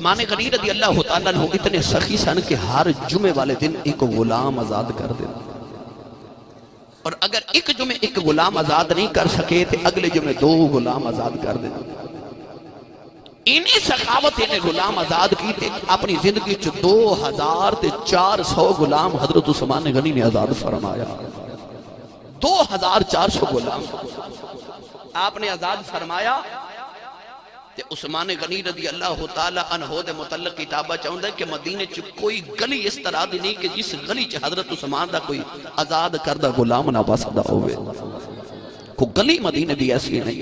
عثمان غنی رضی اللہ تعالیٰ عنہ اتنے سخی سن کہ ہر جمعے والے دن ایک غلام آزاد کر دیں، اور اگر ایک جمعے ایک غلام آزاد نہیں کر سکے تو اگلے جمعے 2 غلام آزاد کر دیں۔ انہی سخاوت انہیں غلام آزاد کی تھے، اپنی زندگی 2400 غلام حضرت عثمان غنی نے آزاد فرمایا۔ 2400 غلام آپ نے آزاد فرمایا۔ عثمان غنی رضی اللہ تعالی عنہ دے متعلق کتابہ چاہتا ہے کہ مدینے چ کوئی گلی اس طرح دی نہیں کہ جس گلی چ حضرت عثمان دا کوئی آزاد کردہ غلام نہ بسدا ہوئے، کوئی گلی مدینے دی ایسی نہیں۔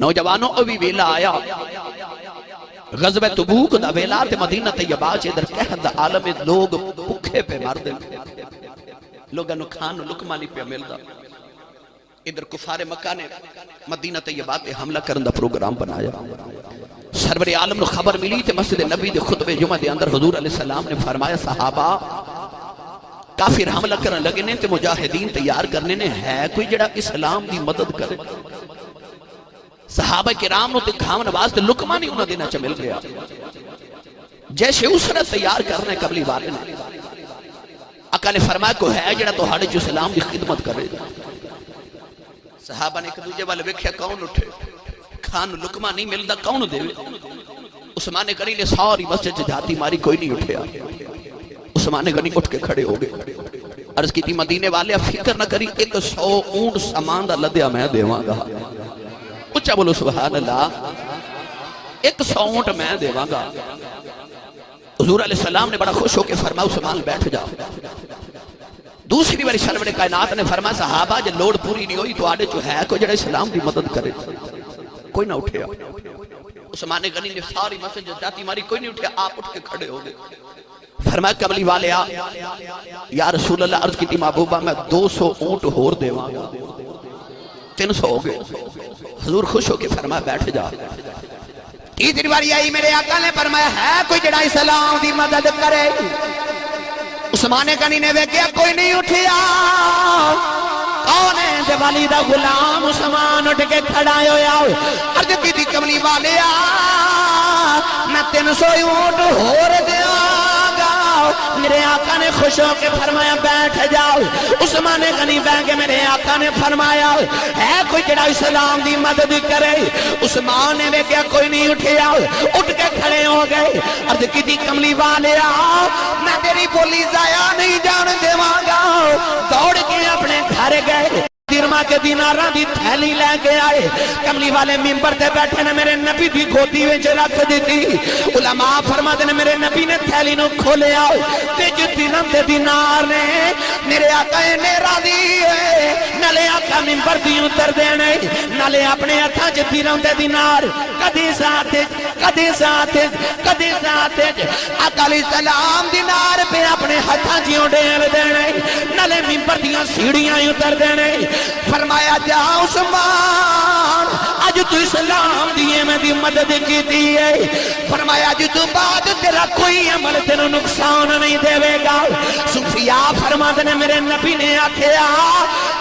نوجوانوں ابھی ویلا آیا، غزوہ تبوک دا ویلا تے مدینہ طیبہ چ ادھر قحط دا عالم لوگ بھوکے پہ مر دے، لوگاں نو کھان نو لقمہ نہیں پہ ملدا۔ ادھر کفار مکہ نے مدینہ طیبہ پہ حملہ کرن دا پروگرام بنایا۔ سرور عالم نو خبر ملی تے مسجد نبی دے خطبے جمعہ دے اندر حضور علیہ السلام نے فرمایا صحابہ کافر حملہ کرن لگے نے تے مجاہدین تیار کرنے نے ہے کوئی جڑا اسلام دی مدد کرے۔ صحابہ کرام نو تے کھاون واسطے لقمہ نہیں انہاں دینا چ مل گیا، جیسے اسرت تیار کرنے قبلی والے نے آقا نے فرمایا کو ہے جڑا تو ہاڑے جو اسلام دی خدمت کرے۔ صحابہ نے ایک دوجہ والے ویکھیا کون اٹھے، کھان لقمہ نہیں ملدا کون دے۔ عثمان غنی نے ساری مسجد جاتی ماری کوئی نہیں اٹھیا۔ عثمان غنی اٹھ کے کھڑے ہو گئے، عرض کی تھی مدینے والے فکر نہ کری 100 اونٹ سامان دا لدیا میں دیواں گا۔ اچھا بولو سبحان اللہ، 100 اونٹ میں دیواں گا۔ حضور علیہ السلام نے بڑا خوش ہو کے فرمایا عثمان بیٹھ جا۔ دوسری باری سرور کائنات نے فرمایا صحابہ جب لوڑ پوری نہیں ہوئی تو آڑے جو ہے کوئی جڑا اسلام دی مدد کرے، کوئی نہ اٹھیا۔ عثمان غنی نے ساری مسجد جاتی ماری کوئی نہیں اٹھیا، آپ اٹھ کے کھڑے ہو گئے۔ فرمایا قبلی والے یا رسول اللہ عرض کی تھی محبوبہ میں 200 اونٹ ہور دیواں گا، 300 ہو گئے۔ حضور خوش ہو کے فرمایا بیٹھ جا۔ تیسری باری آئی میرے آقا نے فرمایا ہے کوئی جڑا اسلام دی مدد کرے۔ عثمان غنی نے ویکھیا کوئی نہیں اٹھیا، کون ہے تے والی دا غلام عثمان اٹھ کے کھڑا ہویا، عرض کی تھی کملی والے میں 300 اونٹ ہور دیاں گا۔ میرے آقا نے خوش ہو کے فرمایا بیٹھ جاؤ۔ عثمان غنی بیٹھ کے میرے آقا نے فرمایا ہے کوئی جڑا اسلام دی مدد کرے۔ عثمان نے ویکھیا کوئی نہیں اٹھیا، اٹھ کے کھڑے ہو گئے، عرض کی تھی کملی والے میں تیری بولی ضائع نہیں جان دیواں گا۔ دوڑ کے اپنے گھر گئے، درما کے دیناراں دی تھیلی لے کے آئے، کملی والے ممبر تے بیٹھے نے میرے نبی دی گودی وچ رکھ دیتی۔ علماء فرماتے نے میرے نبی نے تھیلی نو کھولیا تے جو درہم تے دینار نے میرے آقا نے راضی ہے، نالے آقا ممبر دی اتر دینے، نالے اپنے ہتھاں وچ درہم تے دینار کدی ساتھ کدی ساتھ آقا علیہ السلام دینار پہ اپنے ہتھاں چوں ڈیل دینے، نالے ممبر دیاں سیڑھیاں اتر دینے۔ فرمایا جا عثمان اج تو اسلام دیئے میں دی مدد کی دیئے، فرمایا اج تو بعد تیرا کوئی عمل تیرا نقصان نہیں دے گا۔ صوفیاء فرماتے نے میرے نبی نے آکھیا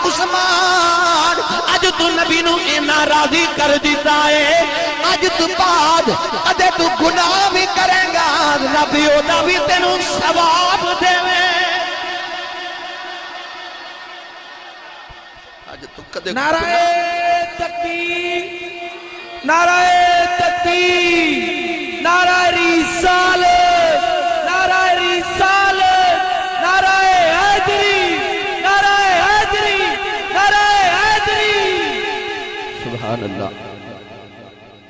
عثمان اج تو نبی نو اینا راضی کر دیتا ہے، اج تو بعد ادھے تو گناہ بھی کرے گا، نبی ہوتا بھی تینوں ثواب دے میں۔ نعرہ تکبیر، نعرہ تکبیر، نعرہ رسالت، نعرہ رسالت، نعرہ حیدری، نعرہ حیدری، نعرہ حیدری۔ سبحان اللہ۔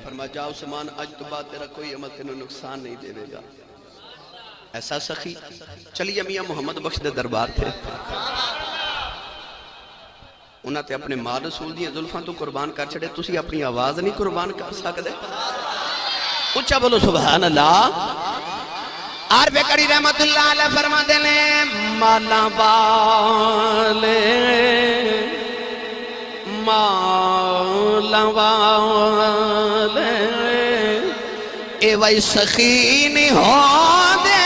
فرما جا عثمان اج تو بعد تیرا کوئی عمل تینوں نقصان نہیں دے گا۔ ایسا سخی چلیے میاں محمد بخش دے دربار تھے، انہاں تے اپنے مال رسول دیاں زلفاں تو قربان کر چھڑے، تسی اپنی آواز نہیں قربان کر سکدے؟ اچھا بولو سبحان اللہ۔ عارف کڑی رحمت اللہ علیہ فرماتے ہیں مالا والے مالا والے اے وی سخی نہیں ہو دے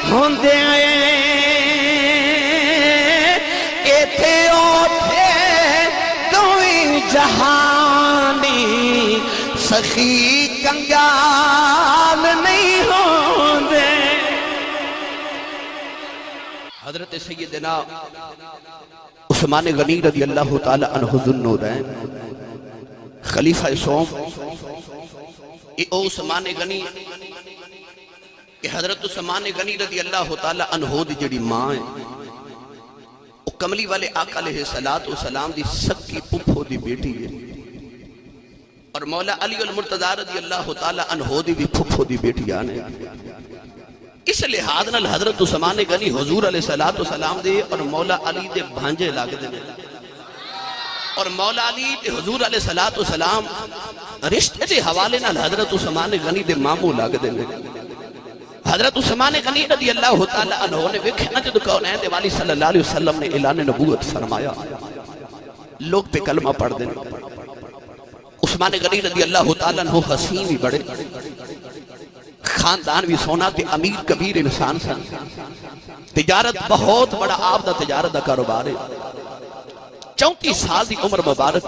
ہوندے ایتھے اوتھے جہانی سخی کنگال نہیں ہوندے۔ حضرت سیدنا عثمان غنی رضی اللہ تعالی عنہ ذوالنورین خلیفہ سوم او عثمان غنی کہ حضرت عثمان غنی رضی اللہ تعالی عنہ دی جڑی ماں ہے او کملی والے آقا علیہ السلام دی سکی پپھو دی بیٹی ہے، اور مولا علی المرتضی رضی اللہ تعالی عنہ دی بھی پپھو دی بیٹیاں نے۔ اس لحاظ نال حضرت عثمان غنی حضور علیہ السلام دے اور مولا علی دے بھانجے لگ دے نے، اور مولا علی تے حضور علیہ السلام رشتے دے حوالے نال حضرت عثمان غنی دے ماموں لگ دے نے۔ حضرت عثمان غنی رضی اللہ تعالی عنہ نے ویکھیا نا جدوں کونین دے والی صلی اللہ علیہ وسلم نے اعلان نبوت فرمایا، لوگ پہ کلمہ پڑھ دے۔ عثمان غنی رضی اللہ تعالی عنہ حسین بھی بڑے، خاندان بھی سونا تے امیر کبیر انسان سن، تجارت بہت بڑا آپ دا تجارت دا کاروبار ہے۔ 34 سال دی عمر مبارک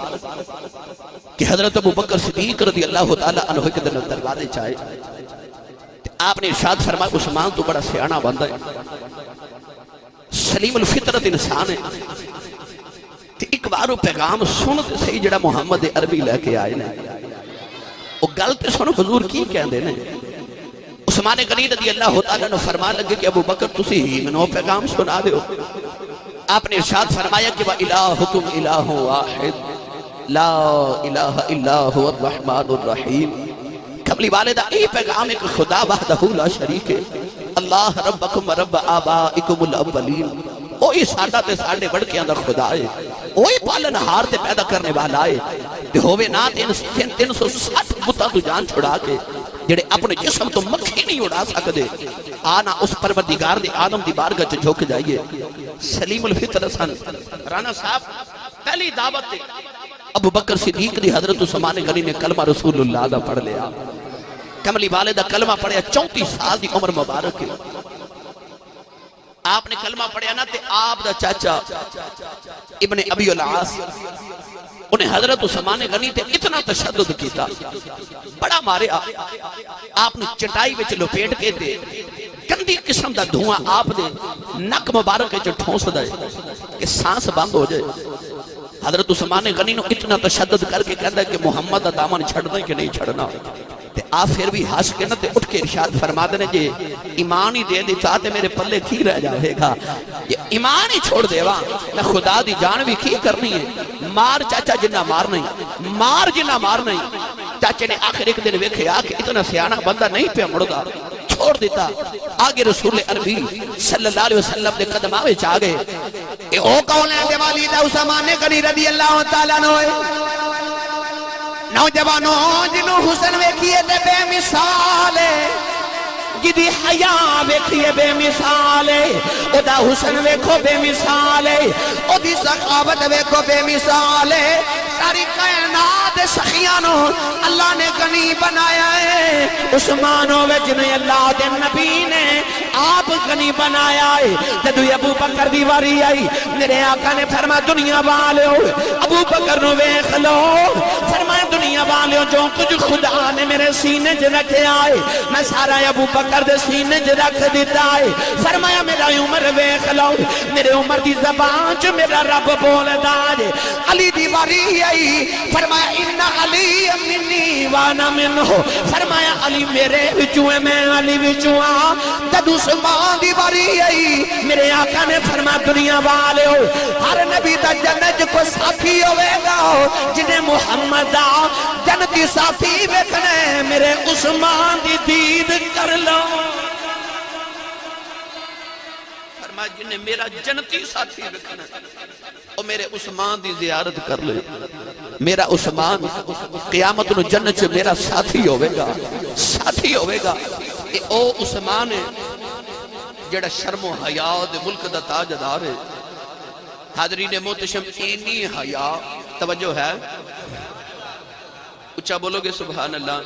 کہ حضرت ابو بکر صدیق رضی اللہ تعالی عنہ کے دن دروازے چاہے، آپ نے ارشاد فرمایا عثمان تو بڑا سیانہ بندہ ہے، سلیم الفطرت انسان ہے، تے ایک بارو پیغام سنتے صحیح جڑا محمد عربی لے کے آئے نے، وہ گلتے سنو حضور کی کہندے نے۔ عثمان غنی رضی اللہ تعالیٰ نے فرما لگے کہ ابو بکر تسی ہی منو پیغام سنا دے ہو۔ آپ نے ارشاد فرمایا کہ وَإِلَٰهُكُمْ إِلَٰهٌ وَاحِدٌ لَا إِلَٰهَ إِلَّا هُوَ الرَّحْمَٰنُ الرَّحِيمُ۔ کملی والدہ ای پیغام ایک خدا وحدہ لا شریک ہے، اللہ ربکم و رب آبائکم الاولین، اوہی ساڈا تے ساڈے بڑکیاں دا خدا ہے، اوہی پالن ہار تے پیدا کرنے والا ہے، تے ہووے نا 360 بتاں تو جان چھڑا کے جڑے اپنے جسم تو مکھی نہیں اڑا سکدے، آنا اس پروردگار دے آدم دی بارگاہ چ جھک جائیے۔ سلیم الفطر سن رانا صاحب پہلی دعوت تے ابو بکر صدیق دی حضرت عثمان غنی نے کلمہ رسول اللہ دا پڑھ لیا، کملی والدہ کلمہ پڑھیا، 34 سال دی عمر مبارک ہے۔ آپ نے کلمہ پڑھیا نا تے آپ دا چاچا ابن ابی العاص انہیں حضرت عثمان غنی تے اتنا تشدد کیتا، بڑا ماریا، آپ نے چٹائی وچ لپیٹ کے تے گندی قسم دا دھواں آپ دے نک مبارک جو ٹھونس دے کہ سانس بند ہو جائے۔ حضرت عثمان غنی نے اتنا تشدد کر کے کہتا ہے کہ محمد دا دامن چھڑنا کہ نہیں چھڑنا، تے آپ پھر بھی ہنس کے نہ تے اٹھ کے ارشاد فرما دینے جے ایمان ہی دے دیتا تے میرے پلے کی رہ جائے گا، یہ ایمان ہی چھوڑ دے وا میں خدا دی جان بھی کی کرنی ہے، مار چاچا جنہ مار نہیں، مار جنہ مار نہیں۔ چاچے نے آخر ایک دن ویکھے آکے اتنا سیانہ بندہ نہیں پہ مڑدا، چھوڑ دیتا، آگے رسول عربی صلی اللہ علیہ وسلم دے قدم آوے چاگے اے او کون ہے دے والدہ عثمان غنی رضی اللہ تعالیٰ عنہ، نوجوانوں جنہوں حسن ویکھیے تے بے مثال ہے، جدی حیاء ویکھیے بے مثال ہے، او دا حسن ویکھو بے مثال ہے، او دی سخاوت ویکھو بے مثال ہے۔ ساری کائنات سخیانوں اللہ نے غنی بنایا ہے، عثمانوں میں جنہیں اللہ دے نبی نے آپ غنی بنایا ہے۔ جدو ابو بکر دی واری آئی میرے آقا نے فرمایا دنیا والے ہو، ابو بکر نو ویکھ لو، فرمایا دنیا والے ہو جو کچھ خدا نے میرے سینے چ رکھے آئے میں سارا ابو بکر دے سینے چ رکھ دیتا ہے۔ فرمایا میرا عمر ویکھ لو، میرے عمر دی زبان چ میرا رب بولدا ہے۔ علی دی واری آئی فرمایا ان علی منی وانا منہ، فرمایا علی میرے وچوں ہے میں علی وچوں ہاں۔ جب عثمان دی واری آئی میرے آقا نے فرمایا دنیا والے ہو ہر نبی دا جنت کو ساتھی ہوئے گا، جنہیں محمد دا جنتی ساتھی ویکھنے میرے عثمان دی دید کر لو۔ فرمایا جنہیں میرا جنتی ساتھی ویکھنے اور میرے عثمان دی زیارت کر لے، میرا عثمان قیامت نو جنت سے میرا ساتھی ہوئے گا، ساتھی ہوئے گا۔ اے او عثمان ہے جڑا شرم و حیاء دے ملک دا تاجدار ہے۔ حاضرین محتشم اینی حیاء توجہ ہے، اچھا بولو گے سبحان اللہ۔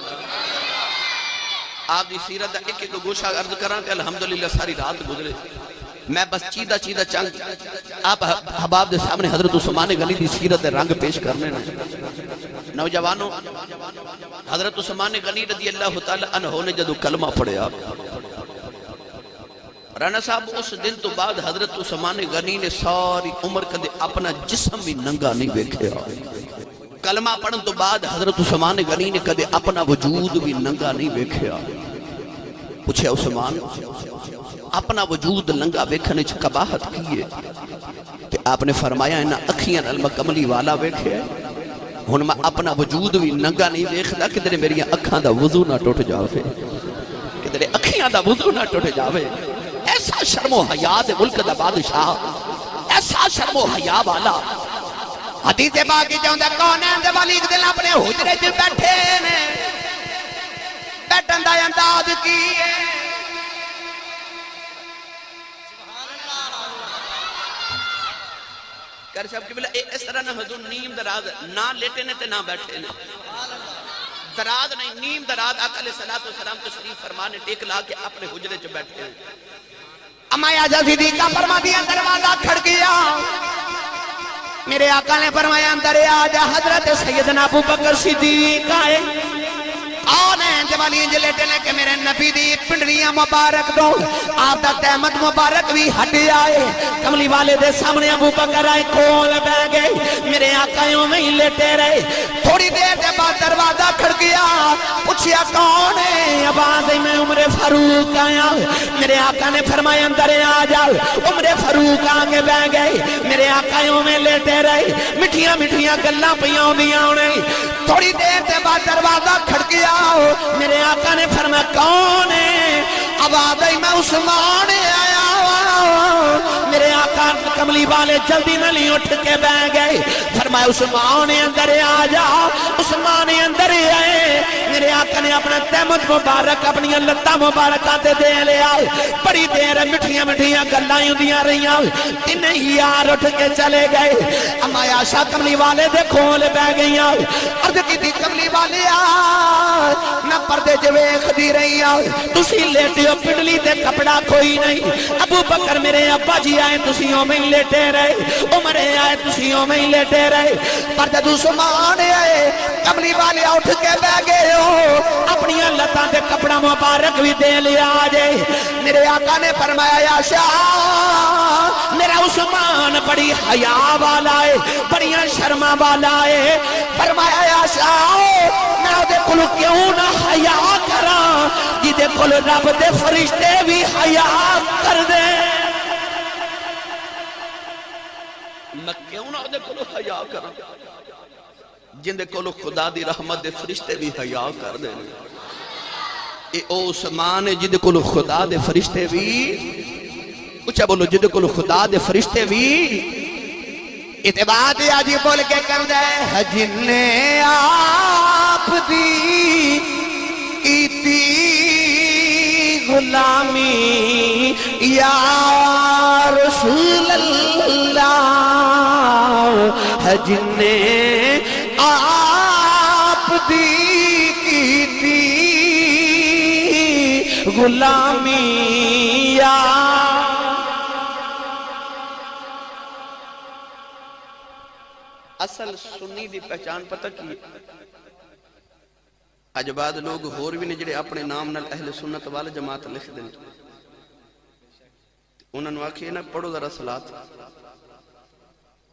آپ دی سیرت دا ایک ایک گوشہ عرض کران کہ الحمدللہ ساری رات گزرے، میں بس چیدہ چنگ آپ حباب دے سامنے حضرت عثمان غنی دی سیرت دے رنگ پیش کرنے نوجوانوں حضرت عثمان غنی رضی اللہ تعالی عنہ نے جدو کلمہ پڑھیا رانا صاحب اس دن تو بعد حضرت عثمان غنی نے ساری عمر کدے اپنا جسم بھی ننگا نہیں بیکھیا کلمہ پڑھن تو بعد حضرت عثمان غنی نے کدے اپنا وجود بھی ننگا نہیں بیکھیا پوچھے عثمان اپنا وجود ننگا بیکھنے چھ قباحت کیے کہ آپ نے فرمایا انہا اکھیاں علم کملی والا بیکھے ہن میں اپنا وجود بھی ننگا نہیں دیکھتا کہ تیرے میری اکھاں دا وضو نہ ٹوٹ جاوے کہ تیرے اکھیاں دا وضو نہ ٹوٹ جاوے ایسا شرم و حیاء دے ملک دا بادشاہ ایسا شرم و حیاء والا حدیث باقی جاؤں دا کون ہے دے والی دل اپنے حجرے جو بیٹھے نے بیٹھن دا انداز کیے کر صاحب قبلہ اس طرح نہ حضور نیم دراز نہ لیٹے نے تے نہ بیٹھے نے دراز نہیں نیم دراز آقا علیہ السلام تشریف فرمانے ٹیک لا کے اپنے حجرے جو بیٹھے ہیں اما یا صدیقہ فرما دیا دروازہ کھڑ گیا میرے آقا نے فرمایا اندر آجا حضرت سیدنا ابو بکر صدیق آئے کون ہیں جوالی انجلے ٹلے کہ میرے نبی دی پنڈریاں مبارک دو آپ دا تحمد مبارک بھی ہٹی آئے کملی والے دے سامنے ابو بکر آئے کھول بہ گئے میرے آقایوں میں ہی لیٹے رہے تھوڑی دیر دے بعد دروازہ کھڑ گیا پوچھیا کون ہے آواز میں عمر فاروق آیا میرے آقا نے فرمایا اندر آ جاؤ عمر فاروق آگے بہ گئے میرے آقایوں میں لیٹے رہے مٹھیاں مٹھیاں گلاں پیاں دیاں انہیں تھوڑی دیر دے بعد دروازہ کھڑ گیا میرے آقا نے فرمایا کون ہے آواز میں عثمان آیا میرے آقا کملی والے جلدی نلی اٹھ کے بہ گئے فرمایا عثمان اندر آ جا عثمان اندر آئے میرے آقا نے اپنا تحمد مبارک اپنی لتہ مبارک آتے دے لے آئے بڑی دیر مٹھیاں مٹھیاں گلائیں دیاں رہیاں انہیں یار اٹھ کے چلے گئے اما عائشہ کملی والے دے کھول بہ گئیاں عرض کی تھی کملی والے نہ پردے جویخ دی رہی تسی لیٹے ہو پنڈلی تے کپڑا کوئی نہیں ابو بکر میرے ابا جی آئے تسیوں میں ہی لیٹے رہے عمر آئے تسیوں میں ہی لیٹے رہے پر جد عثمان آئے کملی والے اٹھ کے بہ گئے ہو اپنی لتاں تے کپڑا مبارک بھی دے لیا جائے میرے آقا نے فرمایا یا شاہ میرا عثمان بڑی حیاء والا ہے بڑی شرما والا ہے فرمایا یا شاہ میں دے کلو کیوں نہ حیاء کرا جی دے کلو رب دے فرشتے بھی حیاء کر دے میں کیوں نہ دے کلو حیاء کرا جن دے کلو خدا دی رحمت دے فرشتے بھی حیاء کر دے اے او عثمان جن دے کلو خدا دے فرشتے بھی اچھا بولو جن دے کلو خدا دے فرشتے بھی اتباعت آجی بول کے کر دے جن نے آپ دی کیتی غلامی یا رسول اللہ جن نے آپ دی کیتی غلامی یا اصل سنی دی پہچان پتہ کی اج بعد لوگ ہور بھی نے جڑے اپنے نام نال اہل سنت والا جماعت لکھ دیں انہوں نے آکھے نا پڑھو ذرا صلاۃ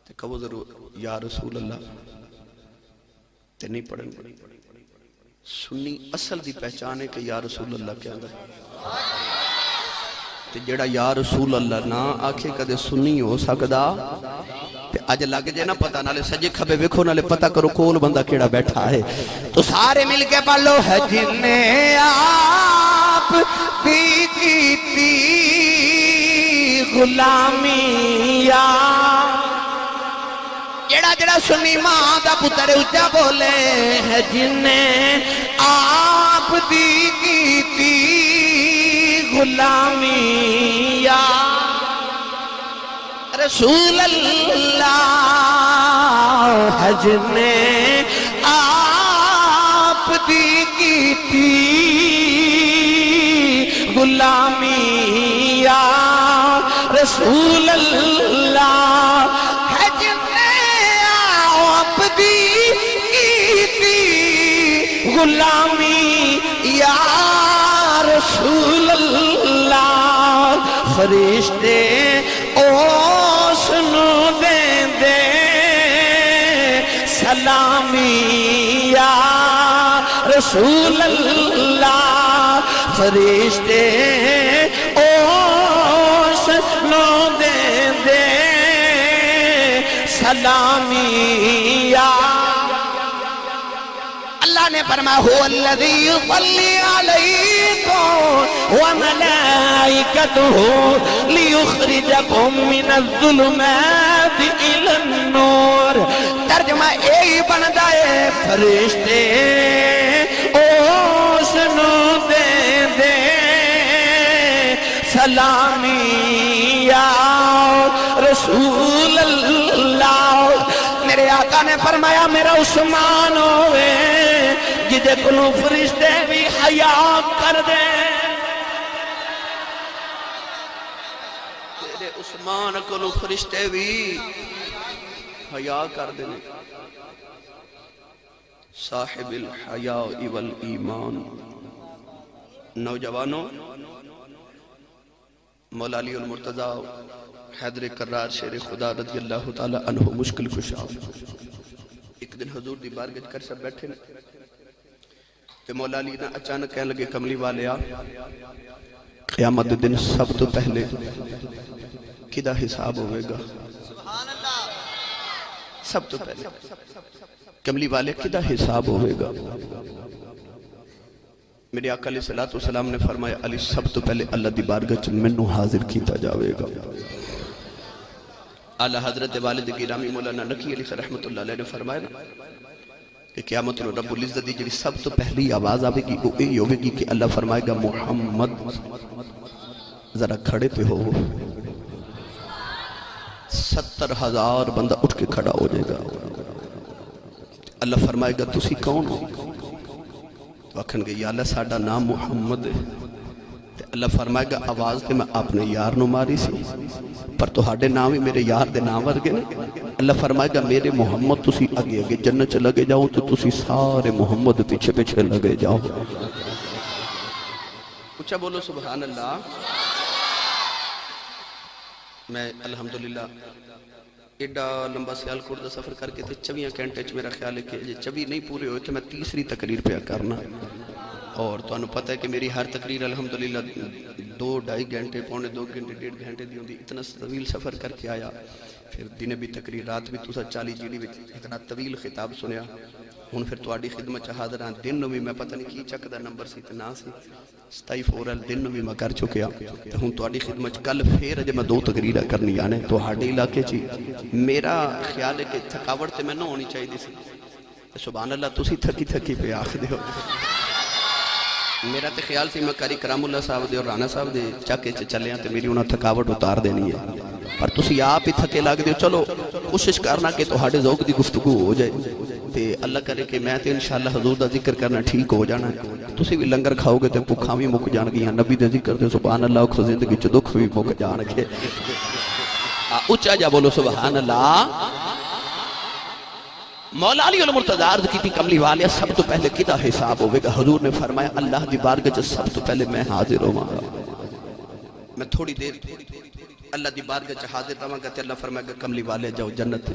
تے کہو ضرور یا رسول اللہ تے نہیں پڑھیں سنی اصل دی پہچان ہے کہ یا رسول اللہ کے اندر تے جڑا یا رسول اللہ نہ آکھے کدے سنی ہو سکدا اج لگ جائے نا پتہ نالے سجے کھبے ویکھو نالے پتہ کرو کول بندہ کیڑا بیٹھا ہے تو سارے مل کے پڑھو ہے جن نے آپ بھی کیتی غلامی یا جڑا جڑا سنی ماں دا پتر اچھا بولے ہے جن نے آپ بھی کیتی غلامی یا رسول اللہ حج نے آپ دی کیتی غلامی یا رسول اللہ ہے جن نے آپ دی کی غلامی یا رسول اللہ فرشتے اس نو دیں دے سلامی یا رسول اللہ فرشتے اس نو دیں دے سلامی یا اللہ نے فرمایا هو الذی یصلی علیکم وملائکتہ لیخرجکم من الظلمات الی النور ترجمہ یہی بنتا ہے فرشتے اس نو دے دے سلامی یا رسول اللہ میرے آقا نے فرمایا میرا عثمان ہوئے جدے کلو فرشتے بھی حیا کر دے تیرے عثمان کلو فرشتے بھی حیا کر دے صاحب الحیاء والایمان نوجوانوں مولا علی المرتضی حیدر کرار شیر خدا رضی اللہ تعالی عنہ مشکل کشا ایک دن حضور دی بارگاہ کر سب بیٹھے تے مولا علی نے اچانک کہنے لگے کملی والے آ قیامت دن سب تو پہلے کدا حساب ہوئے گا سب تو پہلے کملی والے کدا حساب ہوئے گا میرے آقا علیہ السلام نے فرمایا علی سب تو پہلے اللہ دی بارگاہ چ مینوں حاضر کیتا جاوے گا اعلی حضرت والد گرامی مولانا نقی علی رحمت اللہ علیہ نے فرمایا کہ قیامت میں رب العزت دی جڑی سب تو پہلی آواز آوے گی وہ یہ ہوگی گی کہ اللہ فرمائے گا محمد ذرا کھڑے پہ ہو 70,000 بندہ اٹھ کے کھڑا ہو جائے گا اللہ فرمائے گا تسی کون ہو تو آکھن گے یا اللہ ساڑھا نام محمد ہے اللہ فرمائے گا آواز تے میں اپنے یار نو ماری سی پر تو ہاڑے نام ہی میرے یار دے نام ورگے نا اللہ فرمائے گا میرے محمد تسی آگے آگے جنت چ لگے جاؤ تو تسی سارے محمد پیچھے پیچھے لگے جاؤ اچھا بولو سبحان اللہ میں الحمدللہ ایڈا لمبا سیال کوٹ دا سفر کر کے تھے 24 گھنٹے میرا خیال ہے کہ 24 نہیں پورے ہوئے تھے میں تیسری تقریر پہ کرنا اور تو انہوں پتہ ہے کہ میری ہر تقریر الحمدللہ 2-2.5 گھنٹے پونے 2 گھنٹے 1.5 گھنٹے دی ہوندی اتنا طویل سفر کر کے آیا پھر دن بھی تقریر رات بھی تو 40 جیڑی بھی اتنا طویل خطاب سنیا ہون پھر توڑی خدمت حاضر ہیں دن نو بھی میں پتہ نہیں کی چک دا نمبر سی اتنا سی 27 فورل دن نو بھی میں کر چکیا ہون توڑی خدمت کل پھر اجے میں 2 تقریرہ کرنی آنے تو ہاڑے علاقے چی میرا خیال ہے کہ تھکاوٹ تے میں نہ ہونی چاہیے دی سبحان اللہ تسی تھکی تھکی پہ آخ دے ہو میرا تے خیال سی میں کاری کرام اللہ صاحب دے اور رانا صاحب دے چاکے چلے ہیں تے میری انہاں تھکاوٹ اتار دینی ہے پر تسی آپ ہی تھکے لگ دے چلو کوشش کرنا کہ تو ہاڑے ذوق دی گفتگو ہو جائے تے اللہ کرے کہ میں تے انشاءاللہ حضور دا ذکر کرنا ٹھیک ہو جانا ہے تسی بھی لنگر کھاؤ گے تے بھوکاں بھی مک جان گیاں نبی دے ذکر تے سبحان اللہ کو زندگی چ دکھ بھی مک جان گے اونچا جا بولو سبحان اللہ مولا علی المرتضی عرض کی تھی کملی والے سب تو پہلے کدا حساب ہوئے گا حضور نے فرمایا اللہ دی بارگاہ سب تو پہلے میں حاضر ہوں گا میں تھوڑی دیر اللہ دی بارگاہ حاضر رہوں گا تے اللہ فرمائے گا کملی والے جاؤ جنت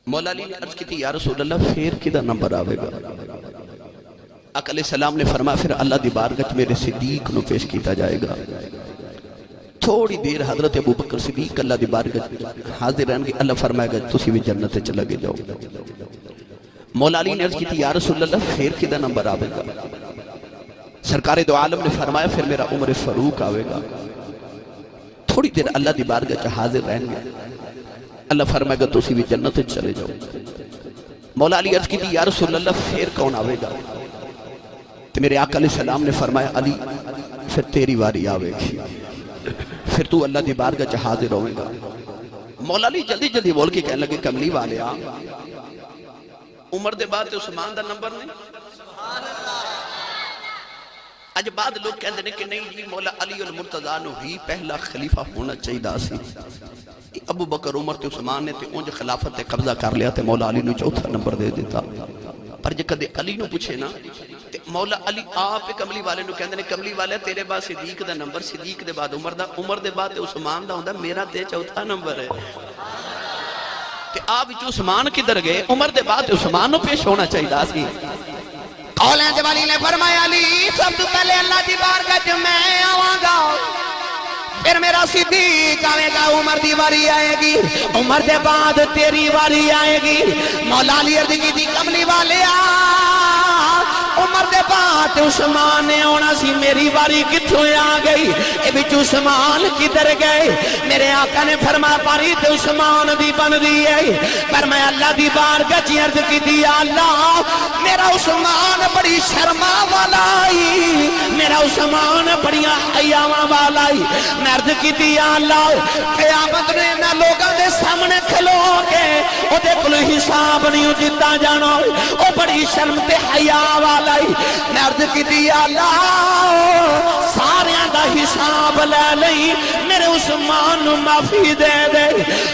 مولا علی نے عرض کی تھی یا رسول اللہ پھر کدا نمبر آوے گا آقا علیہ السلام نے فرمایا پھر اللہ دی بارگاہ میرے صدیق نو پیش کیتا جائے گا تھوڑی دیر حضرت ابو بکر صدیق اللہ دی بارگاہ حاضر رہن گے اللہ فرمائے گا تسی بھی جنت چ لگے جاؤ مولا علی نے عرض کی تھی یا رسول اللہ پھر کدا نمبر آوے گا سرکار دو عالم نے فرمایا پھر میرا عمر فاروق آوے گا تھوڑی دیر اللہ دی بارگاہ حاضر رہن گے اللہ فرمائے گا تسی بھی جنت چ چلے جاؤ مولا علی عرض کی تھی یا رسول اللہ پھر کون آوے گا تو میرے آقا علیہ السلام نے فرمایا علی پھر تیری واری آوے گی پھر تو اللہ دی بارگاہ حاضر ہوئے گا مولا علی جلدی جلدی بول کے کہنے لگے کملی والے عمر دے بعد عثمان دا نمبر نہیں اج بعد لوگ کہتے ہیں کہ نہیں جی مولا علی المرتضیٰ نو ہی پہلا خلیفہ ہونا چاہیے سی، ابو بکر عمر تے عثمان نے تے اونج خلافت تے قبضہ کر لیا تے مولا علی نو چوتھا نمبر دے دیتا۔ پر جے کدے علی نو پوچھے نا تے مولا علی آپ کملی والے نو کہندے نے کملی والے تیرے بعد صدیق دا نمبر، صدیق دے بعد عمر دا، عمر دے بعد عثمان دا ہوندا، میرا تے چوتھا نمبر ہے۔ تے آپ وچ عثمان کدھر گئے؟ عمر دے بعد عثمان نو پیش ہونا چاہیے سی۔ قولیں جب علی نے فرمایا علی سب تو پہلے اللہ دی بارگاہ وچ میں آواں گا، پھر میرا صدیق آئے گا، عمر دی واری آئے گی، عمر دے بعد تیری واری آئے گی۔ مولا علی عرض کی دی کملی والے عمر دے بعد عثمان نے ہونا سی، میری واری کتھوں آ گئی؟ اے بچ عثمان کدھر گئے؟ میرے آقا نے فرمایا پاری تے عثمان دی بن دی ہے، پر میں اللہ دی بارگاہ چ عرض کی دی اللہ میرا عثمان بڑی شرما والا ہی، میرا عثمان بڑیاں حیاواں والا ہی، میں عرض کی دی اللہ قیامت نے نہ لوگاں دے سامنے کھلو کے او دے کول حساب نہیں دتا جانا، او بڑی شرم تے حیا والا ہی، میں عرض کی دی اللہ ساریاں دا حساب لے لئی، میرے عثمان نو معافی دے دے۔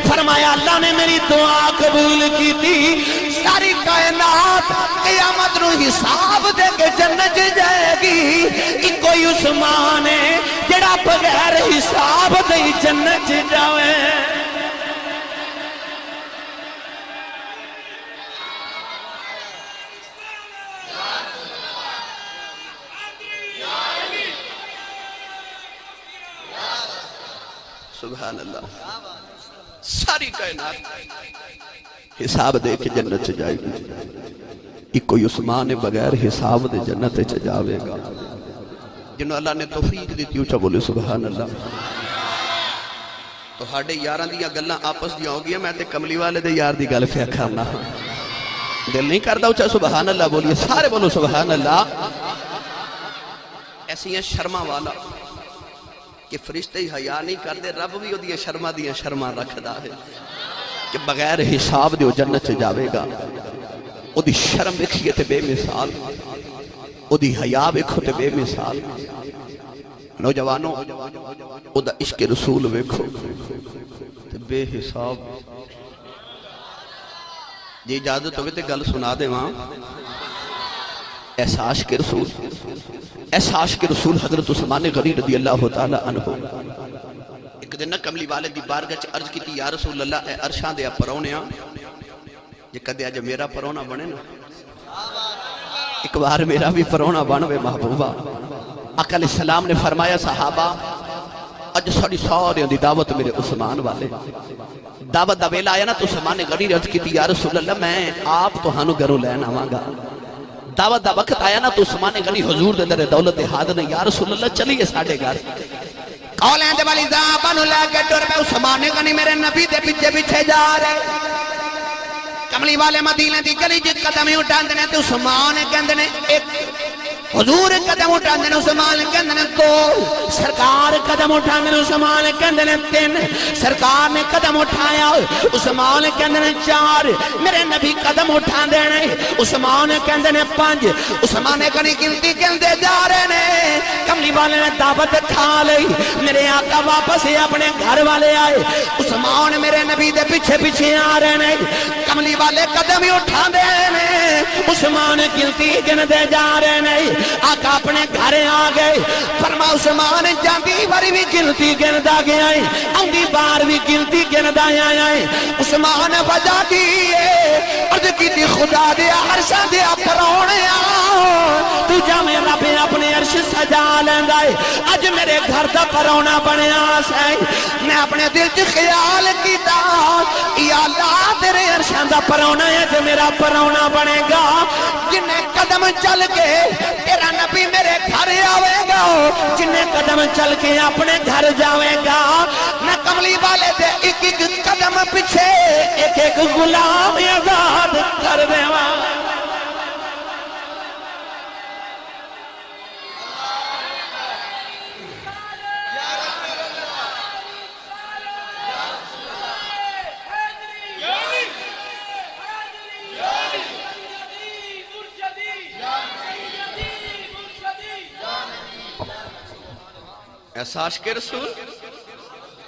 فرمایا اللہ نے میری دعا قبول کی تھی، ساری کائنات قیامت نو حساب دے کے جنت جائے گی، ایک کوئی عثمان ہے جڑا بغیر حساب دے جنت جاوے۔ سبحان اللہ، ساری کائنات حساب دے کے جنت سے جائے گی، ایک کوئی عثمان بغیر حساب دے جنت سے جاوے گا، جنہوں اللہ نے توفیق دیتی اونچا بولے سبحان اللہ۔ تو ہاڑے یاراں دیاں گلاں آپس دیاں ہو گیا، میں تے کملی والے دے یار دی گل پیا کرنا، دل نہیں کردا اونچا سبحان اللہ بولیے، سارے بولو سبحان اللہ۔ ایسی ہیں شرما والا کہ فرشتے ہی حیا نہیں کردے، رب بھی وہ شرما دیا شرما رکھدا ہے کہ بغیر حساب دے وہ جنت سے جاوے گا۔ وہ دی شرم دیکھیے تے بے مثال، وہ دی حیا ویکھو تے بے مثال۔ نوجوانوں وہ دا عشق رسول ویکھو تے بے حساب۔ جی اجازت ہوئے تے گل سنا دے وہاں، ایسا عاشق رسول، ایسا عاشق رسول حضرت عثمان غنی رضی اللہ تعالی عنہ ایک دن کملی والے دی بارگاہ چ عرض کیتی یا رسول اللہ اے عرشاں دے پرونیاں جے کدے اج میرا پرونا بنے نا، ایک بار میرا بھی پرونا بنوے محبوبہ۔ آقا علیہ السلام نے فرمایا صحابہ اج ساڑی سارے دی دعوت میرے عثمان والے، دعوت دا ویلا آیا نا تو عثمان غنی نے عرض کیتی یا رسول اللہ میں آپ تو ہانو گھروں لین آواں گا۔ دعوت دا وقت آیا نا تو عثمان غنی حضور دے در دولت حاضر نے یا رسول اللہ چلیے ساڑھے گھر۔ قولیں دے والی زبانوں لے کے ٹر پہ عثمان غنی میرے نبی دے پیچھے پیچھے جا رہے، کملی والے مدینے دی گلی جت قدم اٹھاندے نے تے عثمان کہندے نے ایک، حضور قدم اٹھاندے نے عثمان کہندے نے دو، سرکار قدم اٹھاندے نے عثمان کہندے نے تین، سرکار نے قدم اٹھایا عثمان کہندے نے چار، میرے نبی قدم اٹھاندے نے عثمان کہندے نے پانچ، عثمان غنی گنتی کہندے جا رہے نے۔ کملی والے نے دعوت کھا لئی، میرے آقا واپس اپنے گھر والے آئے، عثمان میرے نبی دے پیچھے پیچھے آ رہے نے، کملی والے قدم اٹھاندے نے، عثمان گنتی گندے جا رہے نے۔ آقا اپنے گھر آ گئے، فرما عثمان جاندی باری بھی گنتی گندا گیا ہے، آندی بار بھی گنتی گندا آیا ہے۔ عثمان وجہ دیئے عرض کی دی خدا دیا عرشہ دیا پرونے تو جامع رب اپنے عرش سجا لیندہ ہے، اج میرے گھر دا پرونا بنے آسا ہے۔ میں اپنے دل چ خیال کیتا یا اللہ تیرے عرشہ دا پرونا ہے جو میرا پرونا بنے گا، جنہیں قدم چل کے تیرا نبی میرے گھر آوے گا، جنہیں قدم چل کے اپنے گھر جاوے گا، نہ کملی والے دے ایک ایک قدم پیچھے ایک ایک غلام آزاد کر دے وہاں۔ ایسا عاشق رسول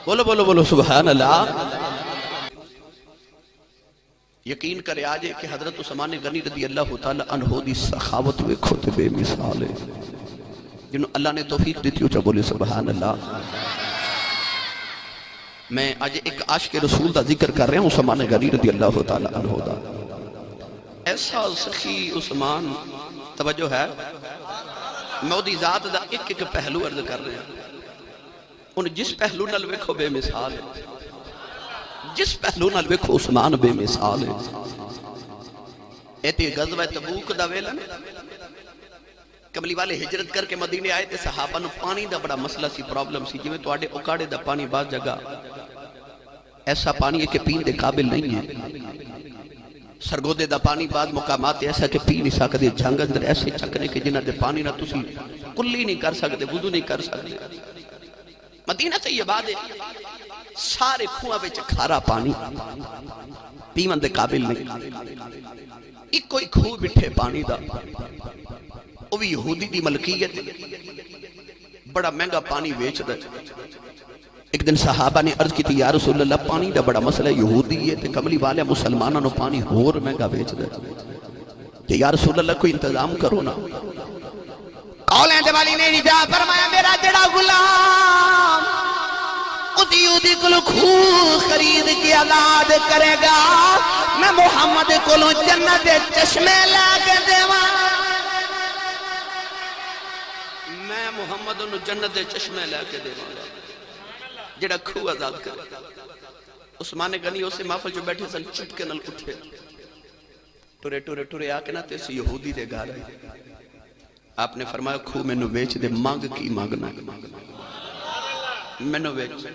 بولو بولو بولو سبحان اللہ. یقین کرے آجے کہ حضرت عثمان غنی رضی اللہ تعالی عنہ دی سخاوت ویکھو تے بے مثال ہے جنہوں اللہ نے توفیق دیتی اچھا بولے سبحان اللہ. میں آج ایک عاشق رسول دا ذکر کر رہا ہوں عثمان غنی رضی اللہ تعالی عنہ دا. ایسا سخی عثمان توجہ ہے میں دی ذات دا ایک ایک پہلو عرض کر رہا ہوں. ان جس پہلو نال ویکھو بے مثال ہے جس پہلو نال ویکھو عثمان بے مثال ہے. ایتے غزوہ تبوک دا ویلا کملی والے ہجرت کر کے مدینے آئے تھے. صحابہ نو پانی دا بڑا مسئلہ سی پرابلم سی جویں تواڈے اوکاڑے دا پانی بعض جگہ ایسا پانی ہے کہ پین دے قابل نہیں ہے. سرگودے دا پانی بعض مقامات ایسا کہ پی نہیں سکتے. جنگ اندر ایسے چکنے کہ جنہ دے پانی نہ تسی کلی نہیں کر سکتے وضو نہیں کر سکتے. مدینہ طیبہ دے سارے کھواں وچ کھارا پانی پیون دے قابل نہیں. ایک کوئی کھو بٹھے پانی دا وہ بھی یہودی دی ملکیت بڑا مہنگا پانی ویچ دا. ایک دن صحابہ نے عرض کی تھی یا رسول اللہ پانی دا بڑا مسئلہ یہودی ہے تے کملی والے مسلمانوں نے پانی اور مہنگا ویچ دا کہ یا رسول اللہ کوئی انتظام کرو نا. قولیں دے والی نے نجا فرمایا میرا جڑا غلام اس یہودی کلو کھو خرید کے آزاد کرے گا میں محمد کلو جنت چشمے لے کے دیواں. میں محمد انہوں جنت چشمے لے کے دیواں گا جڑا کھو آزاد کرے. عثمان غنی اسے محفل جو بیٹھے سن چپ کے نل اٹھے ٹورے ٹورے ٹورے آکے نا تے اسی یہودی دے گھر آئے. آپ نے فرمایا کھو میں نو بیچ دے مانگ کی مانگنا میں نو بیچ.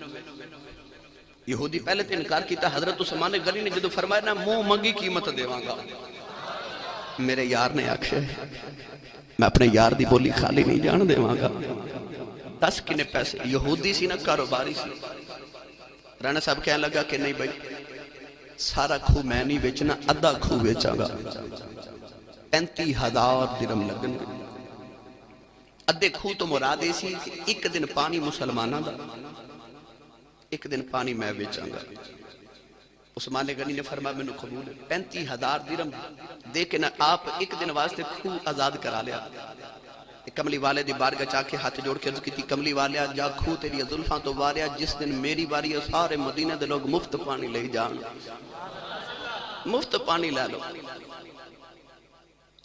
یہودی پہلے تے انکار کیتا. حضرت عثمان غنی نے جدو فرمایا نا منہ منگی قیمت دیواں گا. میرے یار نے آکھے میں اپنے یار دی بولی خالی نہیں جان دیواں گا. 10 کنے پیسے یہودی سی نا کاروباری سی. رانا صاحب کہنے لگا کہ نہیں بھائی سارا کھو میں نہیں بیچنا ادھا کھو بیچا گا 35,000 درہم لگن گے. ادھے کھو تو مراد ایسی ایک دن پانی مسلمانہ دا ایک دن پانی میں بیچاں گا. عثمان غنی نے فرمایا میں نے قبول ہے. 35,000 درہم دے کے نا آپ ایک دن واسطے کھو آزاد کرا لیا. کملی والے دی بارگاہ چاہ کے ہاتھ جوڑ کے عرض کی تھی کملی والے جا کھو تیری زلفاں تو واریا جس دن میری واری ہے سارے مدینہ دے لوگ مفت پانی لے جان مفت پانی لے لو.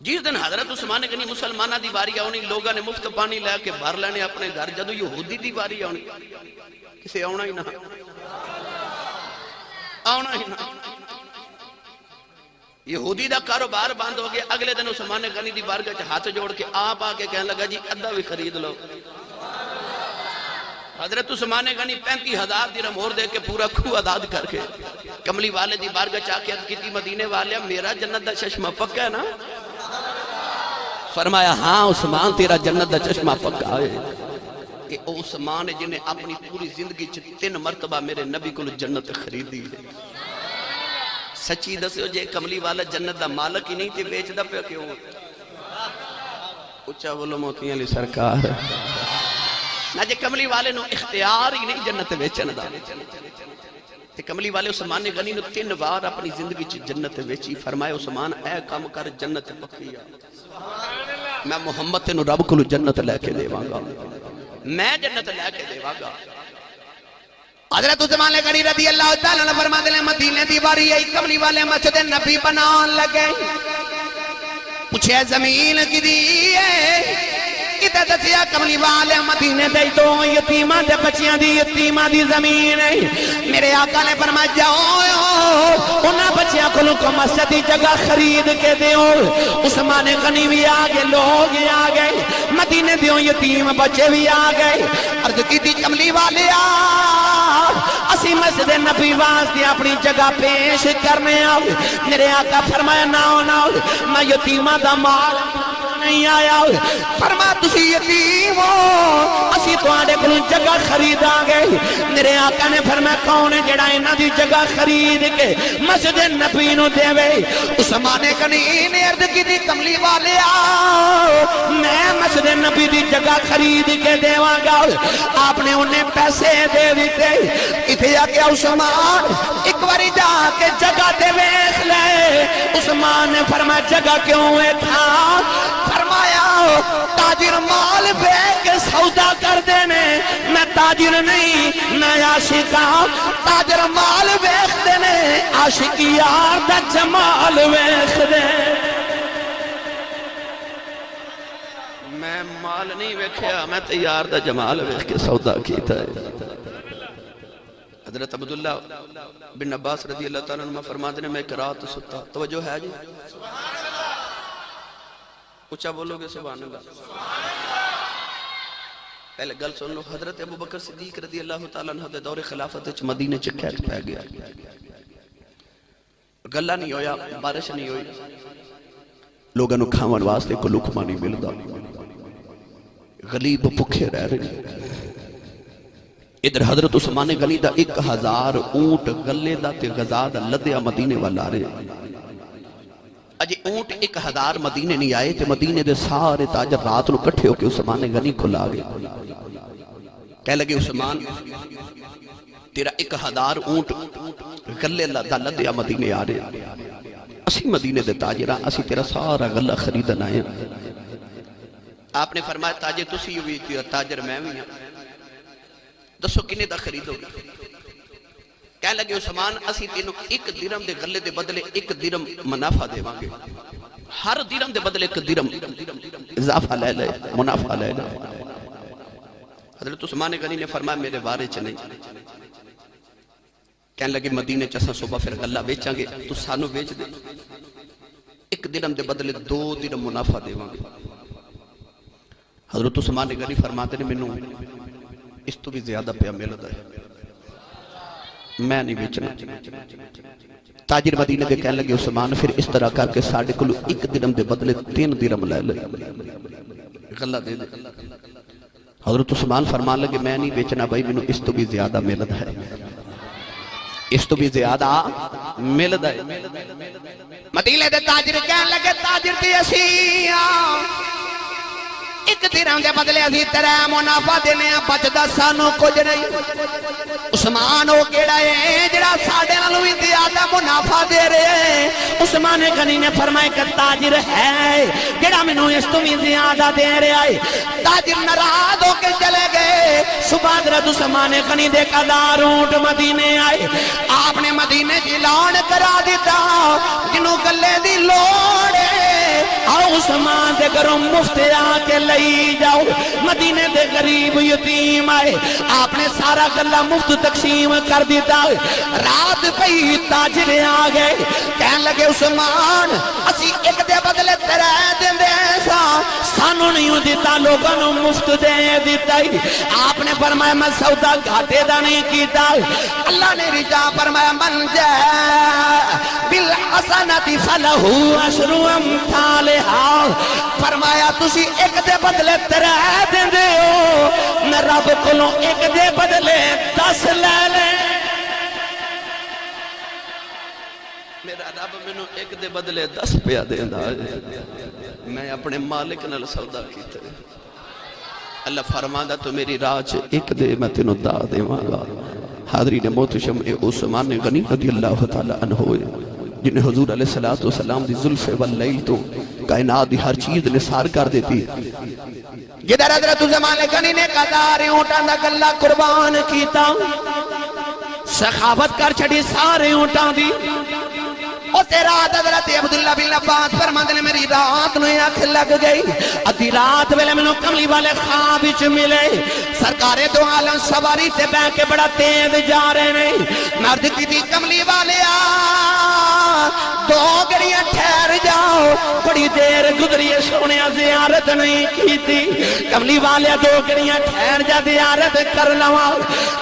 جس دن حضرت عثمان غنی مسلمانہ دی باری آنی لوگاں نے مفت پانی لے کے بھر لینے اپنے گھر. جدو یہودی دی باری آنی کسے آنا ہی نہ آنا ہی نہ. یہودی دا کاروبار بند ہو گیا. اگلے دن عثمان غنی دی بارگاہ ہاتھ جوڑ کے آپ آکے کہنے لگا جی ادھا بھی خرید لو. حضرت عثمان غنی 35,000 درہم اور دے کے پورا کھو آزاد کر کے کملی والے دی بارگاہ چاہ کے عرض کی تھی مدینے والے میرا جنت دا چشمہ پکا ہے نا. فرمایا ہاں عثمان تیرا جنت دا چشمہ پکا ہے. کہ عثمان جنہیں اپنی پوری زندگی 3 مرتبہ میرے نبی کو جنت خریدی ہے. سچی دسو جے کملی والا جنت دا مالک ہی نہیں تے بیچ دا پہ کیوں. اچھا بولو موتیاں لی سرکار نہ جے کملی والے نو اختیار ہی نہیں جنت بیچن دا. تے کملی والے عثمان غنی نو 3 بار اپنی زندگی چ جنت بیچی. فرمایا عثمان اے کام کر جنت پکی ہے میں محمد تینو رب کو جنت لے کے دیواں گا میں جنت لے کے دیواں گا. حضرت عثمان غنی رضی اللہ تعالیٰ عنہ فرماتے ہیں مدینے دی باری آئی کملی والے مسجد نبی بنان لگے. پوچھے زمین کی دی ہے کتے دسیا کملی والے مدینے دے دو یتیمہ دے بچیاں دی یتیمہ دی زمین ہے. میرے آقا نے فرمایا جاؤ انہاں بچیاں کو مسجد دی جگہ خرید کے دیو. عثمان غنی بھی آگے لوگ آگئے مدینے دیو یتیم بچے بھی آگئے. عرض کی تھی کملی والے اسی مسجد نبی واسطے اپنی جگہ پیش کرنے آؤ. میرے آقا فرمایا ناؤ ناؤ میں یتیمہ دا مال نہیں آیا فرما تسی یتیم ہو اسی تواڈے کولوں جگہ خریداں گے میرے آقا نے فرمایا کون ہے جڑا انہاں دی جگہ خرید کے مسجد نبی نو دے عثمان غنی نے عرض کی کملی والے میں مسجد نبی دی جگہ خرید کے دیواں گا آپ نے انہیں پیسے دے دیتے اتھے آ کے عثمان ایک باری جا کے جگہ دے ویکھ لے عثمان نے فرمایا جگہ کیوں ہے تھا فرمایا تاجر مال بیچ کے سودا کر دینے میں تاجر نہیں میں عاشق ہوں تاجر مال بیچ دینے عاشق یار دا جمال بیچ دے میں مال نہیں ویکھیا میں تے یار دا جمال ویکھ کے سودا کیتا ہے حضرت عبداللہ بن عباس رضی اللہ تعالیٰ عنہ فرماتے ہیں میں ایک رات ستا توجہ ہے جی اچھا بولو گے سبحان اللہ پہلے گل سن لو حضرت ابو بکر صدیق رضی اللہ تعالیٰ عنہ دے دور خلافت مدینے چکھیٹ پہ گیا گلہ نہیں ہویا بارش نہیں ہوئی لوگاں نو کھاون واسطے کو لقمہ نہیں ملدا غلیب بھکھے رہ رہے ادھر حضرت عثمان غنی دا 1000 اونٹ غلے دا تے غزہ دا لدیا مدینے والا رہے اجے اونٹ 1000 مدینے نہیں آئے تے مدینے دے سارے تاجر رات نو کٹھے ہو کے عثمان غنی کو لا گئے کہہ لگے عثمان تیرا 1000 اونٹ غلے دا لدیا مدینے آ رہے اسی مدینے دے تاجران اسی تیرا سارا غلہ خریدن آئے آپ نے فرمایا تاجر تسی ہوئی تاجر میں ہوئی ہیں دسو کنے دا خریدو گے کہہ لگے عثمان اسی تینوں 1 درم دے غلے دے بدلے 1 درم منافع دے وانگے ہر درم دے بدلے 1 درم اضافہ لے لے منافع لے لے حضرت عثمان غنی نے فرمایا میرے بارے چ نہیں کہنے لگے مدینے چسا صبح پھر غلہ بیچاں گے تو سانو بیچ دے 1 درم دے بدلے 2 درم منافع دے وانگے حضرت عثمان غنی فرماتے نے منوں اس تو بھی زیادہ پہ ملتا ہے میں نہیں بیچنا تاجر مدینہ کے کہنے لگے عثمان پھر اس طرح کر کے ساڑھے کلو 1 درم دے بدلے 3 درم لے لے غلہ دے دے حضرت عثمان فرمان لگے میں نہیں بیچنا بھائی منوں اس تو بھی زیادہ ملتا ہے اس تو بھی زیادہ ملتا ہے مدینے دے تاجر کہنے لگے تاجر دی اسیاں 1 درم دے بدلے اسی تیرا منافع دینے بچدا سانو کچھ نہیں عثمان ہو کیڑا ہے جڑا ساڈے نالوں وی زیادہ منافع دے رہے عثمان غنی نے فرمایا کہ تاجر ہے جڑا مینوں اس تو بھی زیادہ دے رہا ہے تاجر ناراض ہو کے چلے گئے صبح حضرت عثمان غنی دے 1000 اونٹ مدینے آئے آپ نے مدینے اعلان کرا دیتا جنوں گلے دی لوڑ ہے آؤ عثمان دے گھروں مفت آ کے لئی جاؤ مدینے دے غریب یتیم آئے آپ نے سارا گلہ مفت تقسیم کر دیتا رات پئی تاجر آ گئے کہنے لگے عثمان اسی 1 دے بدلے 3 دن دے ایسا سانو نہیں دیتا لوگوں نے مفت دے دیتا آپ نے فرمایا میں سودا گھاٹے دا نہیں کیتا اللہ نے رجا فرمایا من جاء بالحسنۃ فلہ 10 امثالھا فرمایا تسی 1 دے بدلے 3 دن دے ہو میں رب کولوں 1 دے بدلے 10 لے لے میرا رب منوں 1 دے بدلے 10 پیا دیندا میں اپنے مالک نال سودا کیتا اللہ فرماندا تو میری راہ چ 1 دے میں تینوں دا دیواں گا حاضرین محتشم عثمان غنی رضی اللہ تعالی عنہ جنہیں حضور علیہ السلام دی زلف واللیل تو کائنات دی ہر چیز نثار کر دیتی جدھر حضرت عثمان غنی نے 1000 اونٹاں دا گلہ قربان کیتا سخاوت کر چھڑی سارے اونٹاں دی اسے رات حضرت عبداللہ بن عباس فرماندے نے میری رات نو اکھ لگ گئی ادھی رات ویلے مینوں کملی والے خواب وچ ملے سرکار دو عالم سواری تے بیٹھ کے بڑا تیز جا رہے ہیں مرد کی کملی والے 2 گھڑیاں ٹھہر جاؤ بڑی دیر گزری سونے زیارت نہیں کی تھی کملی والے دو گھڑیاں ٹھہر جا زیارت کر لوا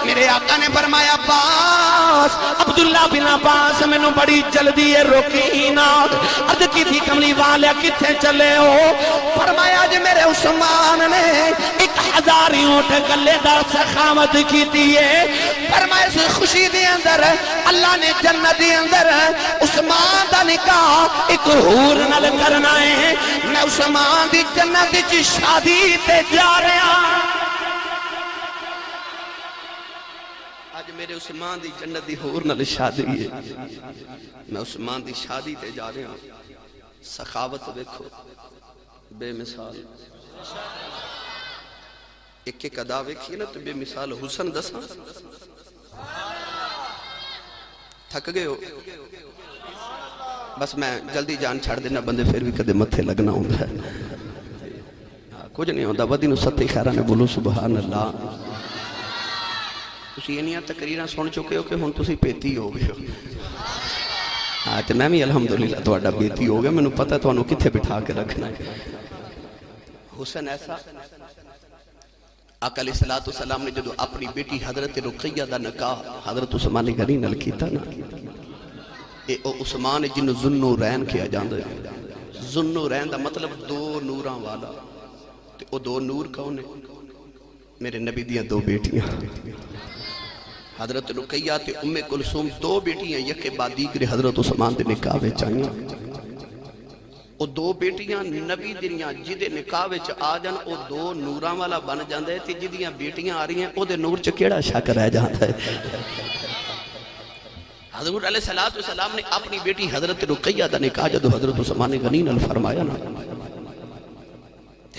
میرے آقا نے فرمایا عباس عبداللہ بن عباس میں بڑی جلدی ہے روکی نا عرض کی تھی کملی والے کتنے چلے ہو فرمایا جی میرے عثمان نے 1000 اونٹ گلے دار سخاوت کی تھی فرمایا سے خوشی دے اندر اللہ نے جنت دے اندر عثمان دا نکاح ایک حور نال کرنا ہے میں عثمان دی جنت دی شادی تے جا رہا آج میرے عثمان دی جنت دی حور نال شادی ہے میں عثمان دی شادی تے جا رہا ہوں سخاوت دیکھو بے مثال ایک ایک ادا ویکھیے نا تو بے مثال حسن دساں تھک گئے ہو بس میں جلدی جان چھڑ دینا بندے پھر بھی کدے متھے لگنا ہوں ہے کچھ نہیں ہوتا بدی نو ستی خیرہ نے بولو سبحان اللہ تسی انیاں تقریرہ سن چکے ہو کہ ہن تسی پیتی ہو گئے ہو تو میں بھی الحمدللہ تو اڈا بیتی ہو گیا میں نے پتہ تو انہوں کتھے بٹھا کے رکھنا ہے حسن ایسا آقا علیہ السلام نے جدو اپنی بیٹی حضرت رقیہ دا نکاح حضرت عثمان غنی نال کیتا نا اے او عثمان جنو ذوالنورین کیا جاندے ذوالنورین دا مطلب 2 نوراں والا تے او 2 نور کون نے میرے نبی دیاں 2 بیٹیاں حضرت رقیہ تے ام کلثوم 2 بیٹیاں یکے بعد دیگرے حضرت عثمان دے نکاح وچ آئیاں او 2 بیٹیاں نبی دیاں جدے نکاح وچ آ جان او 2 نوراں والا بن جاندے تے جدیاں بیٹیاں آ رہی ہیں او دے نور چ کیڑا شک رہ جاندا ہے حضور علیہ السلام نے اپنی بیٹی حضرت رقیہ دا نکاح جدو حضرت عثمان غنی نال فرمایا نا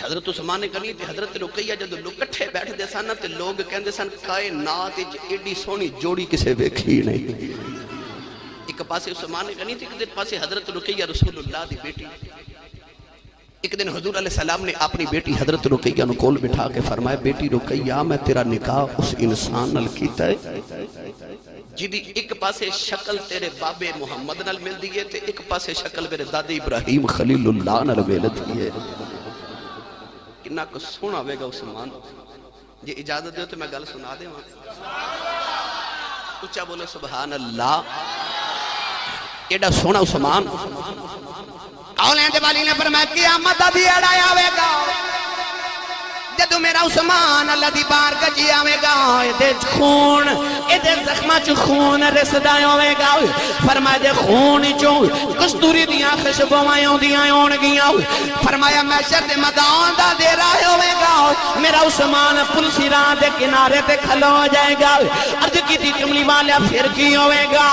حضرت عثمان غنی تے حضرت رقیہ جدو لکٹھے بیٹھ دے سن تے لوگ کہندے سن کائنات وچ ایڈی سونی جوڑی کسے ویکھی نہیں ایک پاسے عثمان غنی تے ایک دن پاسے حضرت رقیہ رسول اللہ دی بیٹی ایک دن حضور علیہ السلام نے اپنی بیٹی حضرت رقیہ نو کول بٹھا کے فرمایا بیٹی رقیہ میں تیرا نکاح اس انسان نال کیتا ہے جدی ایک پاسے شکل تیرے بابے محمد نال مل دیئے تے ایک پاسے شکل میرے دادے ابراہیم خلیل اللہ نال مل دیئے کنا کو سونا ہوئے گا عثمان جی اجازت دیو تو میں گل سنا دے اچھا بولے سبحان اللہ ایڈا سونا عثمان اولین دے والی نے فرمایا قیامت دا بھی ایڈا آوے گا جدو میرا عثمان اللہ دی بار گجی آوے گا ایدے خون ایدے زخمہ چو خون رسدہ ہوئے گا فرمایا دے خون چو کستوری دیاں خشبوائیوں دیاں ہون گیاں فرمایا محشر دے مدان دا دے رہے ہوئے گا میرا عثمان پلسی راہ دے کنارے تے کھلو جائے گا عرض کی تھی کملی والا پھر کی ہوئے گا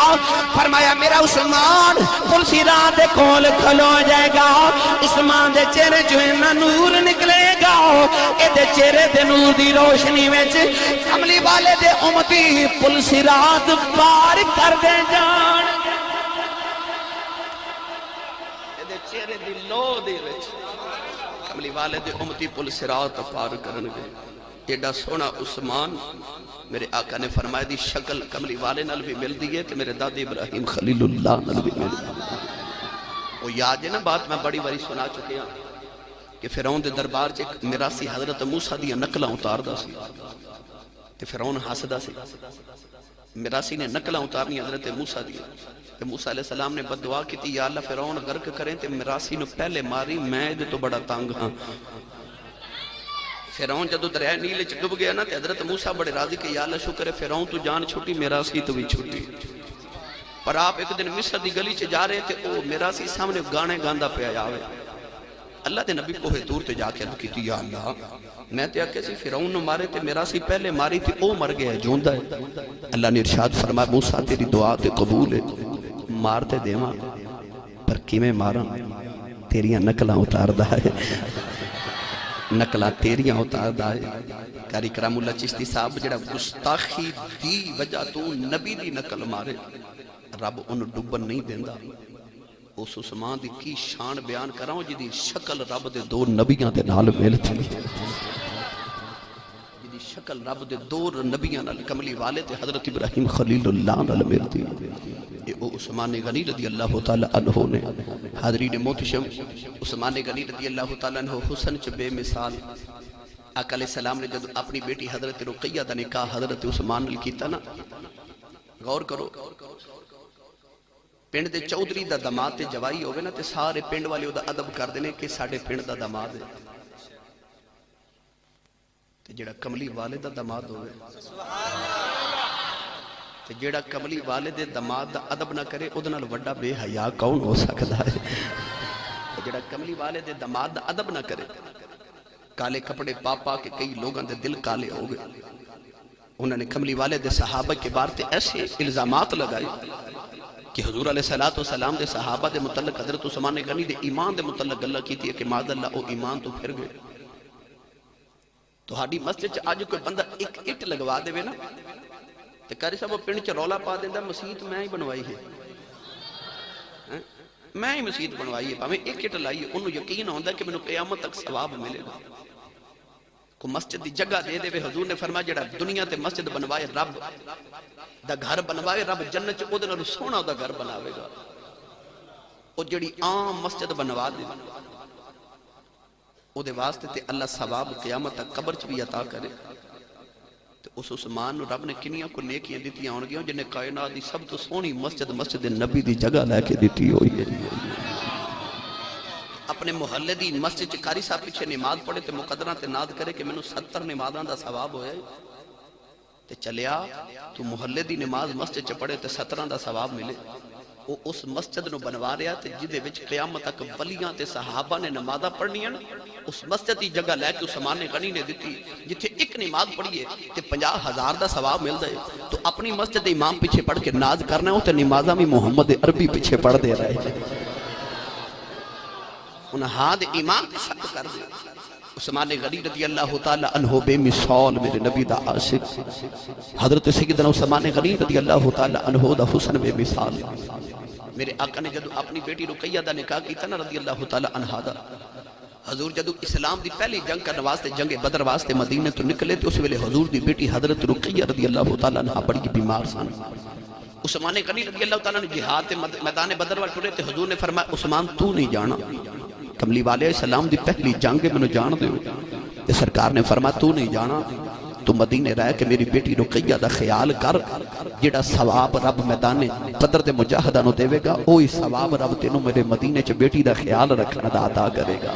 فرمایا میرا عثمان پلسی راہ دے کول کھلو جائے گا عثمان دے چہرے جو ہے نور نکلے گا دے چہرے دے نور دی روشنی وچ کملی والے دے امتی پل صراط پار کر دے جان دے چہرے دی لو دی وچ کملی والے دے امتی پل صراط پار کرن گے ایڈا سونا عثمان میرے آقا نے فرمایا دی شکل کملی والے نال بھی مل دی ہے کہ میرے دادے ابراہیم خلیل اللہ نال بھی مل دی وہ یاد ہے نا بات میں بڑی باری سنا چکے ہیں کہ فرعون دے دربار چ میراثی حضرت موسیٰ دی نقلاں اتاردا سی تے فرعون ہسدا سی میراثی نے نقلاں اتارنی حضرت موسیٰ دی تے موسیٰ علیہ السلام نے بد دعا کیتی یا اللہ فرعون غرق کریں تے میراثی نو پہلے ماری میں دے تو بڑا تنگ ہاں فرعون جدو دریائے نیل وچ ڈوب گیا نا تے حضرت موسیٰ بڑے راضی کہ یا اللہ شکر ہے فرعون تو جان چھٹی میراثی تو بھی چھٹی پر آپ ایک دن مصر دی گلی چ جا رہے تے او میراثی سامنے گانے گاندا پیا آوے اللہ دے نبی کوہ طور تے جا کے عرض کیتی یا اللہ میں تے آکے سی فرعون نو مارے تے میراثی پہلے ماری تھی او مر گیا ہے جوندا ہے اللہ نے ارشاد فرمایا موسیٰ تیری دعا تے قبول ہے مار تے دیواں پر کیویں ماراں تیریاں نقلاں اتاردا ہے نقلاں تیریاں اتاردا ہے قاری کرام اللہ چشتی صاحب جڑا گستاخی دی وجہ تو نبی دی نقل مارے رب انہوں ڈبن نہیں دیندا اس عثمان دی کی شان بیان کراؤں جی دی شکل رب دے 2 نبیاں دے نال مل تھی جی دی شکل رب دے دو نبیاں نال کملی والے تے حضرت ابراہیم خلیل اللہ نال ملتی او عثمان غنی رضی اللہ تعالی عنہ نے حاضرین محتشم عثمان غنی رضی اللہ تعالی عنہ حسن چ بے مثال آقا علیہ السلام نے جب اپنی بیٹی حضرت رقیہ دا نکاح حضرت عثمان نال کیتا نا غور کرو پنڈ دے چودھری دا داماد تے جوائی ہوگے نا تے سارے پنڈ والے او دا ادب کر دینے کہ ساڈے پنڈ دا داماد ہے تے جڑا کملی والے دا داماد ہوگے تے جڑا کملی والے دے داماد دا ادب نہ کرے او دے نال وڈا بے حیا کون ہو سکدا ہے تے جڑا کملی والے دے داماد دا ادب نہ کرے کالے کپڑے پاپا کے کئی لوگاں دے دل کالے ہو گئے انہوں نے کملی والے دے صحابہ کے بار تے ایسے الزامات لگائے کہ حضور علیہ السلام دے صحابہ دے متعلق حضرت عثمان غنی دے ایمان دے متعلق اللہ کی تھی کہ معاذ اللہ او ایمان تو پھر گئے تو ہاڑی مسجد چ آج کوئی بندہ ایک اٹ لگوا دے نا تے قاری صاحب وہ پنڈ چ رولا پا دیندا مسجد میں ہی بنوائی ہے میں ہی مسجد بنوائی ہے پاویں ایک اٹ لائی ہے انہوں یقین ہوندا کہ مینوں قیامت تک ثواب ملے گا کو مسجد دی جگہ دے دے حضور نے فرمایا جڑا دنیا تے مسجد بنوائے رب دا گھر بنوائے رب جنت چ او دے نال سونا دا گھر بناوے گا او جڑی عام مسجد بنوا دے او دے واسطے تے اللہ ثواب قیامت تک قبر چ بھی عطا کرے تے اس عثمان نو رب نے کنیاں کو نیکیاں دتیاں ہون گیاں جن نے کائنات دی سب تو سونی مسجد نبی دی جگہ لے کے دتی ہوئی ہے اپنے محلے دی مسجد چ قاری صاحب پیچھے نماز پڑھے تے مقدراں تے ناد کرے کہ مینوں 70 نمازاں دا ثواب ہویا تے چلیا تو محلے دی نماز مسجد چ پڑھے تے 17 دا ثواب ملے وہ اس مسجد نو بنوا رہا تے جدے وچ قیامت تک ولیاں تے صحابہ نے نمازاں پڑھنیاں اس مسجد دی جگہ لے کے عثمان غنی نے دتی جتھے ایک نماز پڑھیے تے 50,000 دا ثواب ملدا ہے تو اپنی مسجد دے امام پیچھے پڑھ کے ناز کرنا ہے تے نمازاں بھی محمد عربی پیچھے پڑھ دے رہے انہاں ہاتھ ایمان تے شک کر دے عثمان غنی رضی اللہ تعالی عنہ بے مثال میرے نبی دا عاشق حضرت سیدنا عثمان غنی رضی اللہ تعالی عنہ دا حسن بے مثال میرے آقا نے جدو اپنی بیٹی رقیہ دا نکاح کیتا نا رضی اللہ تعالی عنہ دا حضور جدو اسلام دی پہلی جنگ کرنے واسطے جنگ بدر واسطے مدینے تو نکلے تو اس ویلے حضور دی بیٹی حضرت رقیہ رضی اللہ تعالی عنہ بڑی بیمار سن عثمان غنی رضی اللہ تعالی نے جہاد میدان بدر وال ٹرے تے حضور نے فرمایا عثمان تو نہیں جانا کملی والے السلام دی پہلی جنگ میں جان دے تے سرکار نے فرمایا تو نہیں جانا تو مدینے رہ کے میری بیٹی رقیہ دا خیال کر جڑا ثواب رب میدان بدر دے مجاہداں نو دے گا اوہی ثواب رب تینوں میرے مدینے چ بیٹی دا خیال رکھنا دا عطا کرے گا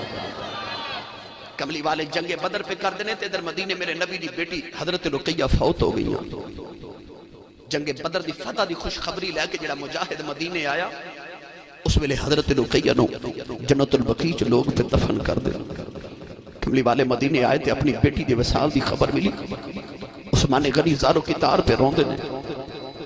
کملی والے جنگ بدر پہ کر دینے تے ادھر مدینے میرے نبی دی بیٹی حضرت رقیہ فوت ہو گئی جنگ بدر دی فتح دی خوشخبری لے کے جڑا مجاہد مدینے آیا اس ویلے حضرت رقیہ نو جنت البقیع چ لوگ تے دفن کر دے کملی والے مدینے آئے تے اپنی بیٹی دے وصال دی خبر ملی عثمان غنی زارو کی تار پہ روندے نے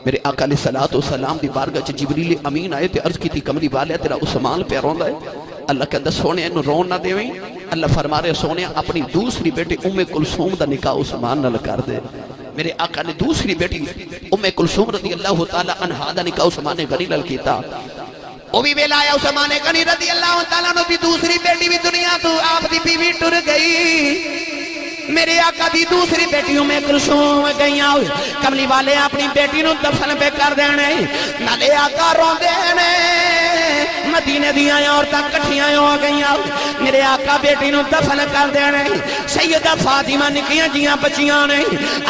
میرے آقا علیہ السلام دی بارگاہ چ جبریل امین آئے تے عرض کی تھی کملی والے تیرا عثمان پہ روندا ہے اللہ کہندا سونے انو رون نہ دیویں اللہ فرما رہے سونے اپنی دوسری بیٹی ام کلثوم دا نکاح عثمان نال کر دے میرے آقا نے دوسری بیٹی ام کلثوم رضی اللہ تعالی عنہا دا نکاح عثمان غنی نال کیتا وہ بھی ویلا آیا عثمان غنی رضی اللہ تعالیٰ عنہ دی دوسری بیٹی بھی دنیا تو آپ دی بیوی ٹر گئی میرے آقا دی دوسری بیٹیوں میں کلثوم گئیاں کملی والے اپنی بیٹی نو دفن پہ کر دینے نالے آقا رون دینے مدینے دیاں عورتاں کٹھیاں ہو گئیاں میرے آقا بیٹی نو دفن کر دینے سیدہ فاطمہ نکیاں جیاں بچیاں نے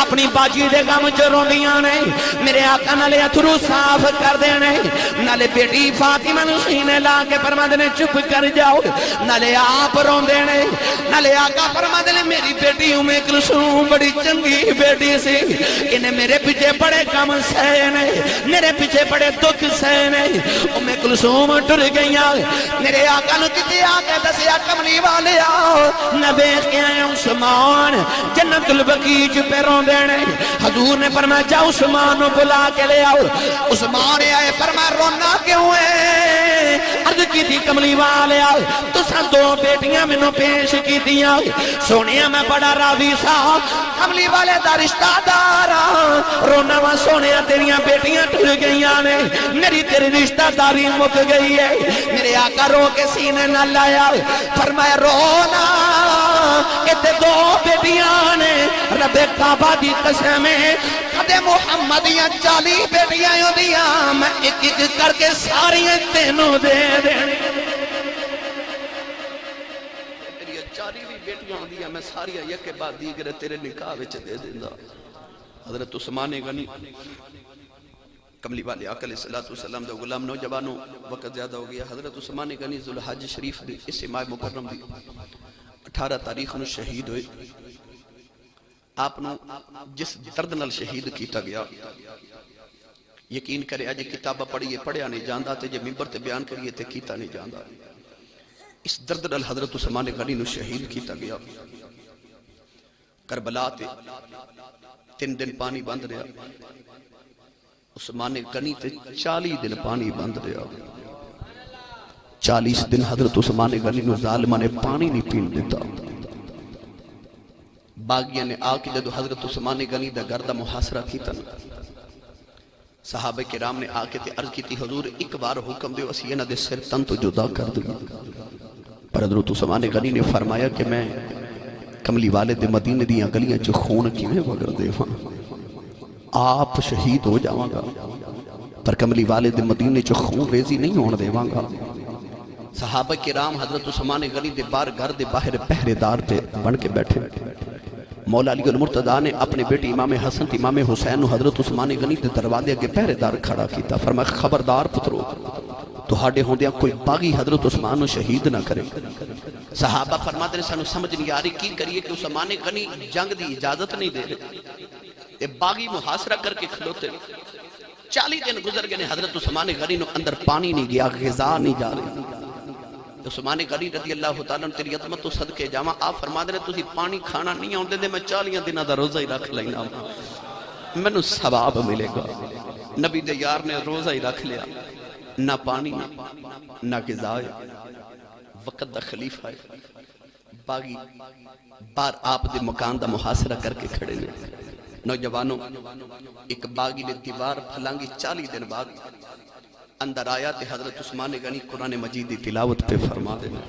اپنی باجی دے غم چ روندیاں نے میرے آقا نالے اتھرو صاف کر دینے نالے بیٹی فاطمہ نو سینے لا کے فرماندے نے چپ کر جاؤ نالے آپ روندے نے نالے آقا فرماندے نے میری بیٹی ام کلثوم بڑی چنگی بیٹی سی انہیں میرے پیچھے بڑے کم سہنے میرے پیچھے بڑے دکھ سہنے ام کلثوم ٹر گئیاں میرے آقا نو کتے آقا دسیا کملی والے آؤ نبی کے آئے عثمان جنت البقیع پہ روندے نے حضور نے فرمایا جا عثمان نو بلا کے لے آؤ عثمان آئے فرمایا رونا کیوں ہے عرض کی تھی کملی والے آؤ تو سن دو بیٹیاں میں نو پیش کی دیا سونیا میں بڑا راضی سا کملی والے دا رشتہ دارا رونا وا سونیا تیریاں بیٹیاں ٹر گئیاں نے میری تیری رشتہ داری مک گئی ہے میرے آقا رو کے سینے نہ لایا فرمایا رونا اتنے دو بیٹیاں نے رب کعبہ دی قسم کدے محمد دیاں 40 بیٹیاں ہوندیاں میں ایک ایک کر کے ساری تینوں دے دینی 40 بیٹیاں ہوندیاں میں ساری یک کے بعد دیگر تیرے نکاح وچ دے دیندا حضرت عثمان غنی کملی والے آقا علیہ السلام دے غلام نوجوانوں وقت زیادہ ہو گیا حضرت عثمان غنی ذوالحج شریف دی اس ماہ مکرم دی 18 تاریخ نو شہید ہوئے آپ نو جس درد نال شہید کیتا گیا یقین کرے اج کتابہ پڑھیے پڑھیا نہیں جاندا تے جے منبر تے بیان کریے تے کیتا نہیں جاندا اس درد نال حضرت عثمان غنی نو شہید کیتا گیا کربلا تے 3 دن پانی بند رہا عثمان غنی تے 40 دن پانی بند رہا 40 دن حضرت عثمان غنی نو ظالمہ نے پانی نہیں پین دیتا باغیاں نے آکے جدو حضرت عثمان غنی دا گھر دا محاصرہ کیتا صحابہ کرام نے آکے تے عرض کی تھی حضور ایک بار حکم دیو اسی انہاں دے سر تن تو جدا کر دیا پر حضرت عثمان غنی نے فرمایا کہ میں کملی والد مدینے دیاں گلیاں چ خون کیویں وگر دیواں آپ شہید ہو جاواں گا پر کملی والد مدینے چ خون ریزی نہیں ہون دیواں گا صحابہ کرام حضرت عثمان غنی دے بار گھر دے باہر پہرے دار تے بن کے بیٹھے مولا علی المرتضیٰ نے اپنے بیٹے امام حسن تے امام حسین نو حضرت عثمان غنی دے دروازے اگے پہرے دار کھڑا کیتا فرمایا خبردار پترو تہاڈے ہوندیاں کوئی باغی حضرت عثمان نو شہید نہ کرے صحابہ فرماتے ہیں سانو سمجھ نہیں آ رہی کی کریے کہ عثمان غنی جنگ دی اجازت نہیں دے رہے یہ باغی محاصرہ کر کے کھلوتے 40 دن گزر گئے حضرت عثمان غنی نو اندر پانی نہیں گیا غذا نہیں جا رہی عثمان غنی رضی اللہ تعالیٰ تیری عظمت تو صدقے جاواں آپ فرما دے تسی پانی کھانا نہیں آن دے میں 40 دنوں دا روزہ ہی رکھ لینا مینوں ثواب ملے گا نبی دے یار نے روزہ ہی رکھ لیا نہ پانی نہ غذا وقت دا خلیفہ ہے باغی بار آپ دے مکان دا محاصرہ کر کے کھڑے نے نوجوانوں ایک باغی نے دیوار پھلانگی 40 دن بعد اندر آیا تے حضرت عثمان غنی قرآن مجید دی تلاوت پہ فرما دینا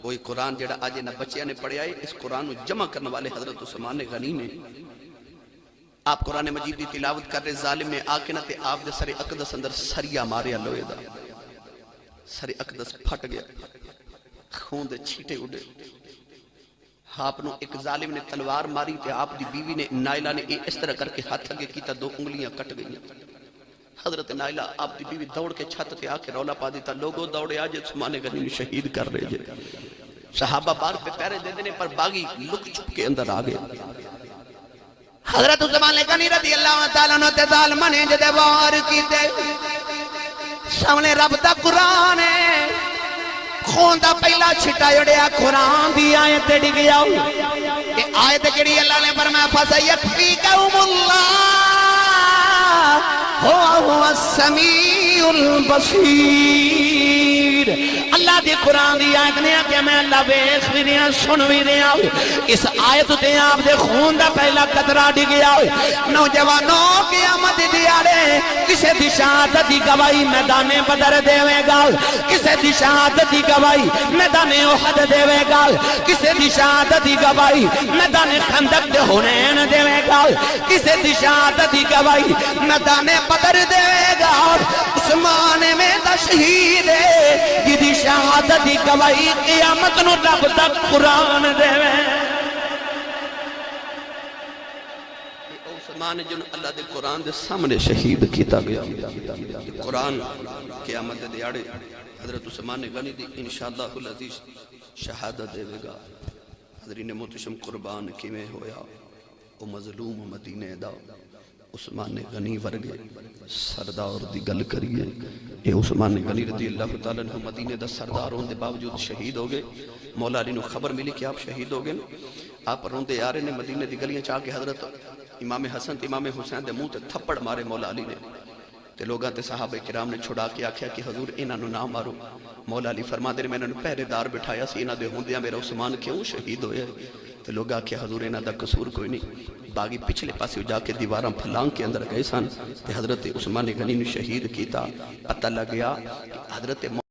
وہی قرآن جڑا آج نہ بچیاں نے پڑھے آئے اس قرآن کو جمع کرنے والے حضرت عثمان غنی نے آپ قرآن مجید دی تلاوت کر رہے ظالم نے آکے نہ تے آپ دے سر اقدس اندر سریا ماریا لوئے دا سر اقدس پھٹ گیا خون دے چھیٹے اڑے آپ نو ایک ظالم نے تلوار ماری تے آپ دی بیوی نے نائلہ نے اس طرح کر کے ہاتھ لگے کیتا 2 انگلیاں کٹ گئی حضرت نائلہ آپ دی بیوی دوڑ کے چھت تے آکے رولا پا دیتا لوگوں دوڑے آج عثمان غنی شہید کر رہے جے صحابہ بار پہ پیرے دے دینے پر باغی لک چھپ کے اندر آگئے حضرت عثمان غنی رضی اللہ تعالیٰ عنہ تے ظالمہ نے جدے وار کیتے سامنے رب دا قرآن ہے خون دا پہلا چھٹا جڑیا قرآن دی آیت ڈگ گیا کہ آیت جڑی اللہ نے فرمایا فَسَيَكْفِيكَهُمُ اللَّهُ هُوَ السَّمِيعُ الْبَصِيرُ اللہ دی قرآن دی آیت نے کہ میں اللہ بیخ بھی دیا سن بھی دیا اس آیت دے آپ دے خون دا پہلا قطرہ ڈگیا نوجوانوں قیامت دیارے کسے دی شہادت دی گواہی میدان بدر دیوے گا کسے دی شہادت دی گواہی میدان احد دیوے گا کسے دی شہادت دی گواہی میدان خندق دے حنین دیوے گا کسے دی شہادت دی گواہی میدان بدر دیوے گا عثمان میں دا شہید ہے جدی شہادت دی گواہی قیامت نو رب تک قرآن دیوے عثمان جن اللہ دے قرآن دے سامنے شہید کیتا گیا قرآن قیامت دے دیاڑے حضرت عثمان غنی دی انشاءاللہ العزیز شہادت دے گا حضرین محتشم قربان کیویں ہویا او مظلوم مدینے دا عثمان غنی ورگے سردار دی گل کریے اے عثمان غنی رضی اللہ تعالیٰ عنہ مدینے دا سردار ہونے باوجود شہید ہو گئے مولا علی نو خبر ملی کہ آپ شہید ہو گئے آپ روندے آ رہے نے مدینے دی گلیاں چاہ کے حضرت امام حسن تے امام حسین دے منہ تے تھپڑ مارے مولا علی نے تے لوگاں تے صحابہ کرام نے چھڑا کے آکھیا کہ حضور انہاں نو نہ مارو مولا علی فرما دے میں انہاں نو پہرے دار بٹھایا سی انہاں دے ہوندیاں میرا عثمان کیوں شہید ہویا تے لوگ آکھیا حضور انہاں دا قصور کوئی نہیں باغی پچھلے پاسے جا کے دیواراں پھلانگ کے اندر گئے سن تے حضرت عثمان غنی نے شہید کیتا پتہ لگ گیا حضرت